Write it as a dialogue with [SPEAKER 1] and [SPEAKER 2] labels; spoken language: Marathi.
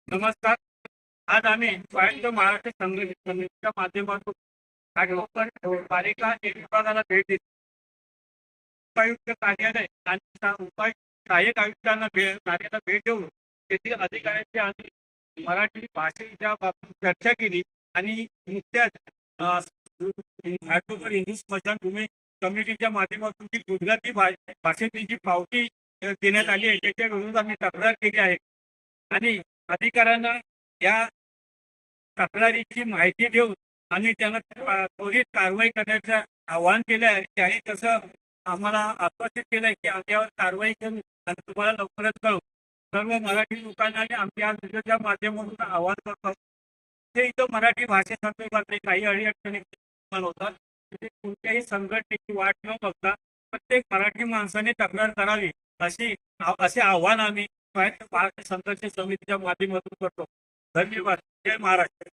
[SPEAKER 1] नमस्कार. आज आम्ही स्वायत्त महाराष्ट्र संघटनेच्या समितीच्या माध्यमातून पालिका विभागाला भेट दिली. उपायुक्त कार्यालय आणि सहाय्यक आयुक्तांना कार्यालयाला भेट देऊन तेथील अधिकाऱ्यांची आणि मराठी भाषेच्या बाबतीत चर्चा केली आणि नुकत्याच ॲडव्होकेट इंग्लिश स्मशानभूमी कमिटीच्या माध्यमातून जी गुजराती भाषेतील जी पावती देण्यात आली आहे त्याच्या विरोधात आम्ही तक्रार केली आहे आणि अधिकाऱ्यांना या तक्रारीची माहिती देऊन आणि त्यांना त्वरित कारवाई करण्याचं आवाहन केलं आहे. त्याने तसं आम्हाला आश्वासित केलं आहे की आमच्यावर कारवाई करू आणि तुम्हाला लवकरच कळू. सर्व मराठी लोकांना आणि आमच्या व्हिडिओच्या माध्यमातून आवाहन करतो ते इथं मराठी भाषेसंदर्भातले काही अडीअडचणी होतात. कोणत्याही संघटनेची वाट न बघता प्रत्येक मराठी माणसाने तक्रार करावी असे आव्हान आम्ही स्वायत्त महाराष्ट्र संघर्ष समितीच्या माध्यमातून करतो. धन्यवाद. जय महाराष्ट्र.